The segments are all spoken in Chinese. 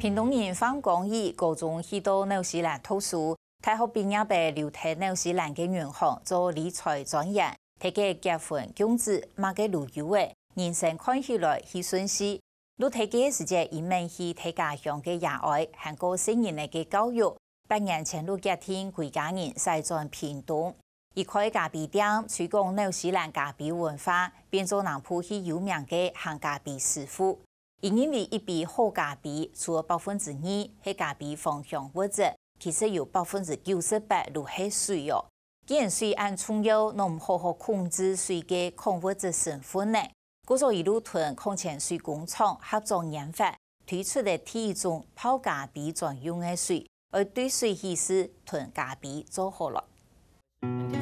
屏东人方光义高中去到纽西兰读书，大学毕业后留在纽西兰嘅银行做理财专员，睇嘅结婚供子买嘅旅游嘅，人生看起来很顺遂。路睇嘅时节，移民去睇家乡嘅野外，韩国新人嘅教育。8年前路家庭归家人西转屏东，伊开咖啡店，推广纽西兰咖啡文化，变做南部去有名嘅烘咖啡师傅。因为一杯好咖啡，除了2%系咖啡芳香物质，其实有98%都系水哦。既然水按重要，侬唔好好控制水嘅矿物质成分呢？故所一路同矿泉水工厂合作研发，推出的第一种泡咖啡专用的水，而对水稀释囤咖啡做好了，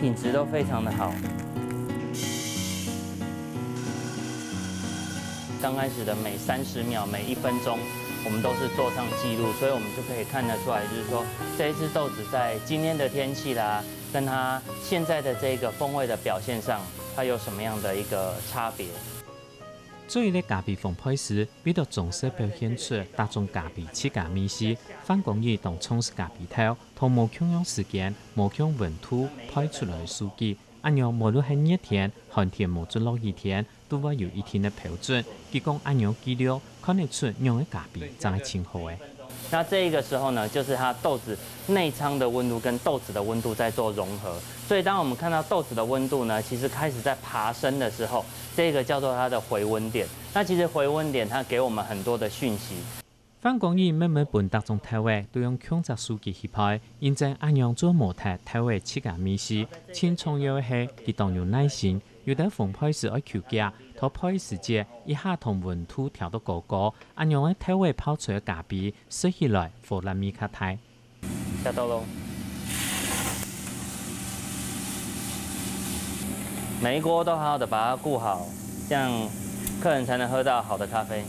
品质都非常的好。刚开始的每30秒、每1分钟，我们都是做上记录，所以我们就可以看得出来，就是说这一支豆子在今天的天气啦，跟它现在的这个风味的表现上，它有什么样的一个差别。所以咧咖啡烘焙时，为了重视表现出大众咖啡起家美食，范工艺同从事咖啡豆，同模强用时间、模强温度拍出来的数据。按样无论系热天、寒天、无准落雨天，都会有一天的标准。提供按样记录，看得出用的咖啡真系清好的。那这个时候呢，就是它豆子内仓的温度跟豆子的温度在做融合。所以当我们看到豆子的温度呢，其实开始在爬升的时候，这个叫做它的回温点。那其实回温点它给我们很多的讯息。范工艺每本大众台湾都用强制数据去拍，验证按样做模特台湾起家美食。轻重要的是，佢当有耐心，有得烘焙时爱求价，拖焙时节一下同温度调到高，按样喺台湾泡出嘅咖啡，食起来火辣米卡泰。下豆喽。每一锅都好好的把它顾好，这样客人才能喝到好的咖啡。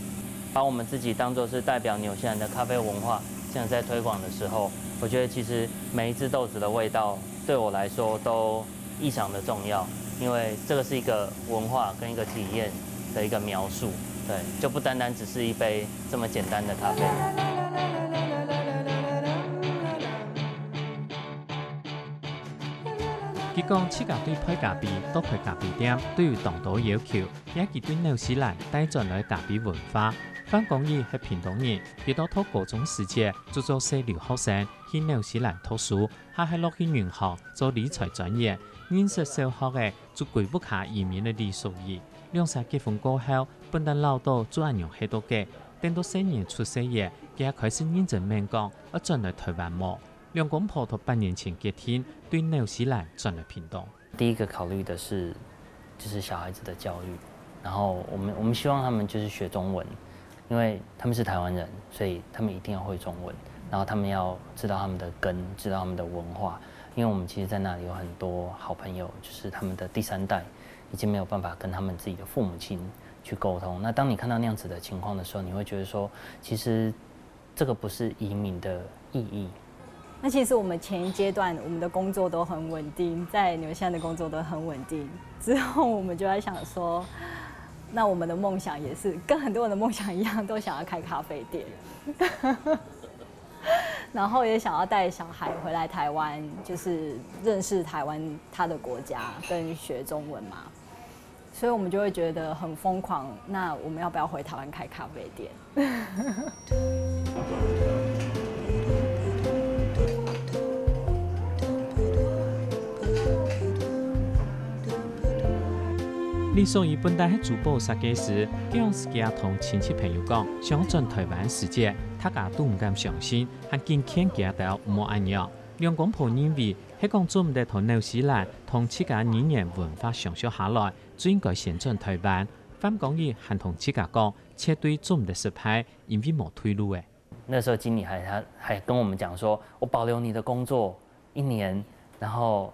把我们自己当作是代表纽西兰的咖啡文化，这样在推广的时候，我觉得其实每一支豆子的味道对我来说都异常的重要，因为这个是一个文化跟一个体验的一个描述，对，就不单单只是一杯这么简单的咖啡。佢讲，起家对配咖啡、多配咖啡店都有当多要求，也佢对纽西兰带转来咖啡文化。范工艺系屏东人，佢到读高中时节就做小留学生去纽西兰读书，还系落去银行做理财专业。认识小学嘅就归不下移民嘅李淑仪。2歳結婚過後，本地老豆做按樣喺度嘅，等到4年出社業，佢開始認真面講，而轉來台灣冇。兩公婆同8年前結婚，對紐西蘭轉來屏東。第一個考慮的是，就是小孩子的教育，然後我們希望他們就是學中文。因为他们是台湾人，所以他们一定要会中文，然后他们要知道他们的根，知道他们的文化。因为我们其实在那里有很多好朋友，就是他们的第3代已经没有办法跟他们自己的父母亲去沟通。那当你看到那样子的情况的时候，你会觉得说，其实这个不是移民的意义。那其实我们前一阶段我们的工作都很稳定，在纽西兰的工作都很稳定，之后我们就在想说。那我们的梦想也是跟很多人的梦想一样，都想要开咖啡店，然后也想要带小孩回来台湾，就是认识台湾他的国家跟学中文嘛，所以我们就会觉得很疯狂。那我们要不要回台湾开咖啡店？李淑仪本来喺珠宝设计时，向自己同亲戚朋友讲，想转台湾世界，大家都唔敢相信，还见见佢到冇按样。兩公婆認為，喺講做唔得同紐西蘭同自家語言文化相處下來，就應該先轉台灣。范工藝還同自家講，絕對做唔得失敗，因為冇退路嘅。那時候經理還跟我們講說，我保留你的工作1年，然後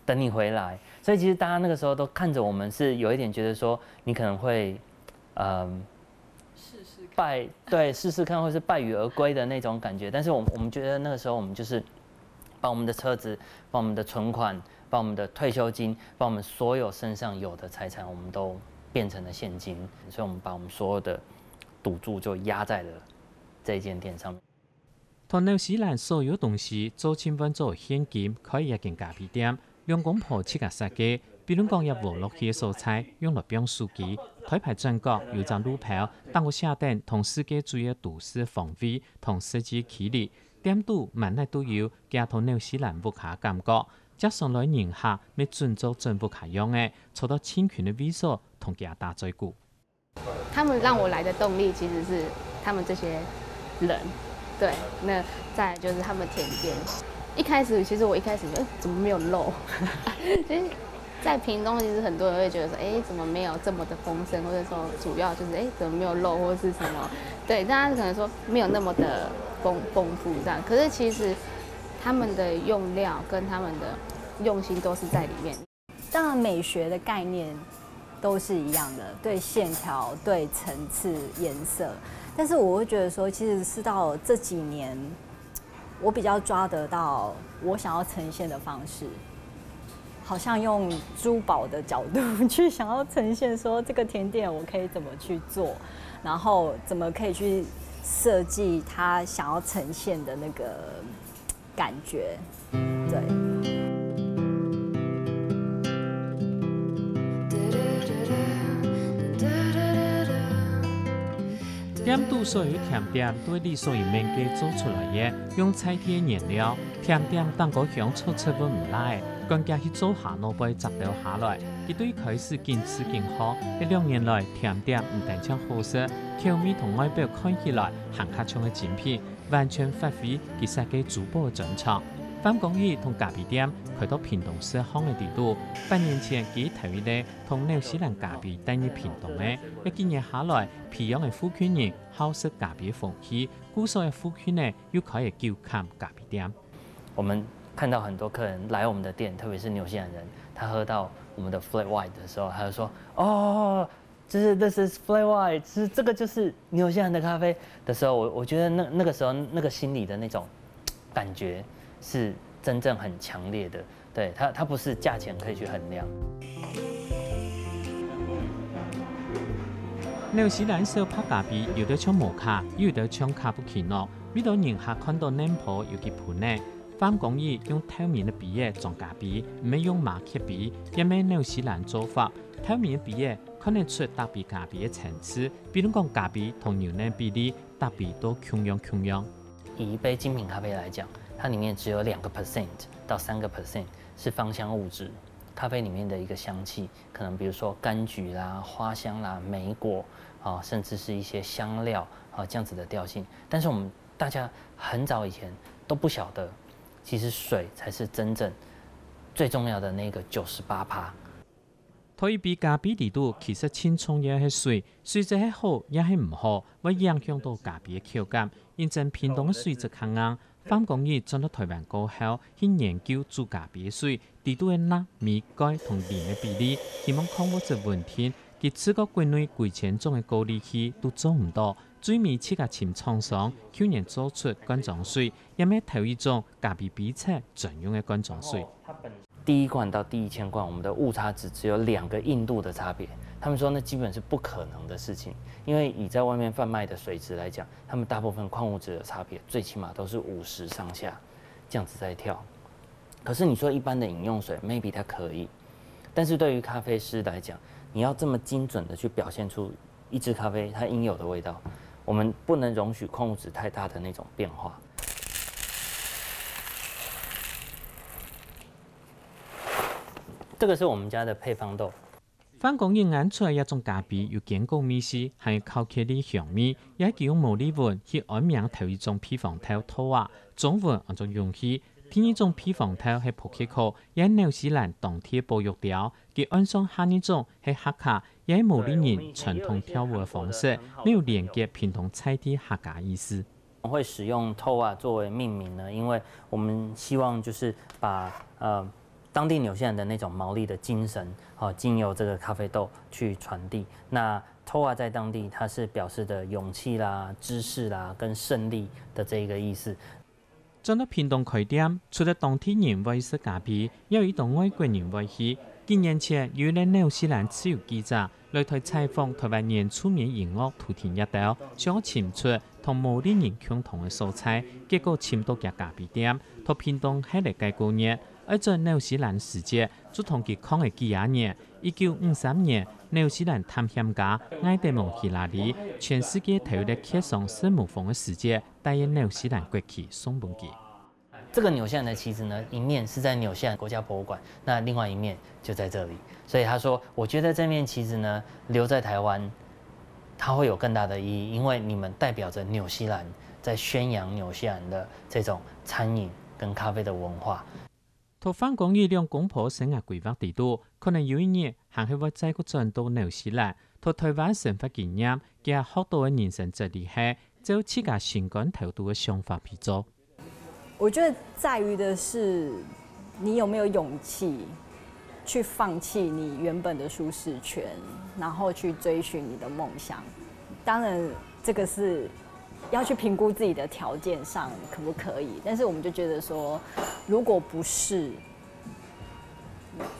等你回來。所以其實大家那個時候都看着我們，是有一點覺得說，你可能會，試試看，或是敗羽而歸的那種感覺。但是我們覺得那個時候，我們就是把我們的車子、把我們的存款、把我們的退休金、把我們所有身上有的財產，我們都變成了現金。所以我們把我們所有的賭注就壓在了这一间店上面。同纽西兰所有东西做千分做现金，可以一间咖啡店，两公婆七个设计，比如讲入网络去素材，用来编书记，台牌转角有张路牌，当我下店同世界主要都市防卫同设计企业，店度万内都有，加同纽西兰物价感觉。加上来年下要遵照政府开用的，受到侵权的威慑同加大追顾。他们让我来的动力其实是他们这些人，对。那再来就是他们甜点。一开始其实我一开始怎么没有肉？其实，在屏东其实很多人会觉得说，怎么没有这么的丰盛，或者说主要就是怎么没有肉或是什么？对，大家可能说没有那么的丰富这样。可是其实他们的用料跟他们的用心都是在里面。当然，美学的概念都是一样的，对线条、对层次、颜色。但是我会觉得说，其实是到这几年，我比较抓得到我想要呈现的方式，好像用珠宝的角度去想要呈现说这个甜点我可以怎么去做，然后怎么可以去设计它想要呈现的那个感觉，对。店度所有甜点都係所有面機做出來嘅，用菜貼原料，甜點當個香醋出不唔來，更加去做下腦杯摘掉下來。佢對開始堅持更好，2年來甜點唔但將好食，口味同外表看起來行客像嘅精品，完全發揮佢設計珠寶嘅專長。范公義同咖啡店開到屏東市巷嘅地度，8年前佢頭一咧同紐西蘭咖啡帶入屏東嘅，一幾年下來，培養嘅富圈人好食咖啡風氣，故所嘅富圈呢又可以叫看咖啡店。我們看到很多客人來我們的店，特別是紐西蘭人，他喝到我們的 flat white 的時候，他就說：哦，this is flat white， 這個就是紐西蘭的咖啡的時候，我覺得那個時候那個心裡的那種感覺是真正很強烈的，對，它不是價錢可以去衡量。紐西蘭小拍咖啡有得唱摩卡，有得唱卡布奇諾，遇到人客看到臉譜有幾盤呢？范公義用透明的筆裝咖啡，唔係用馬克筆，也咩紐西蘭做法。透明的筆看得出特別咖啡嘅層次，比如講咖啡同牛奶比例特別都同樣。以一杯精品咖啡來講，它裡面只有2% 到3% 是芳香物質，咖啡裡面的一個香氣，可能比如說柑橘啦、花香啦、莓果啊，甚至是一些香料啊這樣子的調性。但是我們大家很早以前都不曉得，其實水才是真正最重要的那個98%。同一杯咖啡地度其實輕重要係水，水質係好也係唔好，會影響到咖啡嘅口感。因正屏東嘅水質較硬，范公義轉到台灣過後，去研究煮咖啡水地度嘅鈉、鎂、鈣同磷嘅比例，希望控制這問題。佢自個國內幾千種嘅高利器都做唔到，最尾切個潛廠商去年做出罐裝水，也咩頭一種咖啡比賽專用嘅罐裝水。第1罐到第1000罐，我們的誤差值只有2個印度的差別。他們說那基本是不可能的事情，因為以在外面販賣的水質來講，他們大部分礦物質的差別最起碼都是50上下，這樣子在跳。可是你說一般的飲用水 ，maybe 它可以，但是對於咖啡師來講，你要這麼精準的去表現出一支咖啡它應有的味道，我們不能容許礦物質太大的那種變化。這個是我們家的配方豆。范公義眼出來一種咖啡有堅固味絲，還有口腔的香味，也係用茉莉紋去安名頭一種配方豆土啊，中文按照用起。第二種配方豆係普吉克，也係紐西蘭當地保育料。佢按上下一種係客家，也係毛利人傳統跳舞嘅方式，沒有連結屏東菜地客家意思。我會使用TOA作為命名呢，因為我們希望就是把當地紐西蘭的那種毛利的精神，經由這個咖啡豆去傳遞。那 TOA 在當地，它是表示的勇氣啦、知識啦跟勝利的這一個意思。進到屏東開店，除了當地人會食咖啡，也有一檔外國人會去。幾年前有咧紐西蘭自由記者來台採訪台灣原住民音樂圖田一島，想要請出同毛利人共同的素材，结果深度嘅咖啡店，同屏东喺历届高热。而在紐西蘭世界，自同佢抗嘅幾廿年，1953年，紐西蘭探險家埃德蒙希拉里全世界頭一個揭上聖母峰嘅世界，帶引紐西蘭國旗送本記。这个纽西蘭的旗子呢，一面是在紐西蘭國家博物館，那另外一面就在這裡。所以他說，我覺得這面旗子呢，留在台灣，它會有更大的意義，因為你們代表着紐西蘭在宣揚紐西蘭的這種餐飲跟咖啡的文化。桃番講以兩公婆生涯規劃地圖，可能有一日行去會再個轉到紐西蘭，同台灣生活經驗，加學到嘅人生哲理係，就自家情感投度嘅想法去做。我覺得在於的是，你有沒有勇氣去放棄你原本的舒適圈，然後去追尋你的夢想。當然，這個是要去評估自己的條件上可不可以，但是我們就覺得說，如果不是，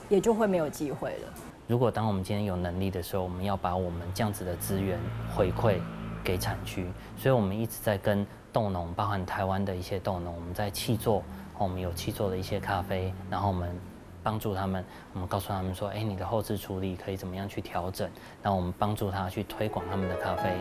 也就會沒有機會了。如果當我們今天有能力的時候，我們要把我們這樣子的資源回饋給產區，所以我們一直在跟豆農，包含台灣的一些豆農，我們在契作，我們有契作的一些咖啡，然後我們幫助他們，我們告訴他們說，你的後製處理可以怎麼樣去調整，然後我們幫助他去推廣他們的咖啡。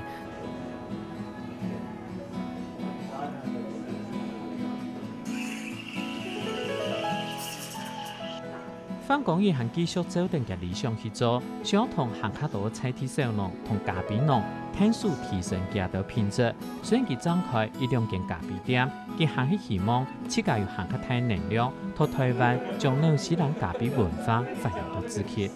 番講以行繼續走定嘅理想去做，想同行較多菜地小農同咖啡農，探索提升佢哋品質。雖然佢展開一兩間咖啡店，佢行去希望自家有行較大能量，同台灣將紐西蘭咖啡文化發揚到自己。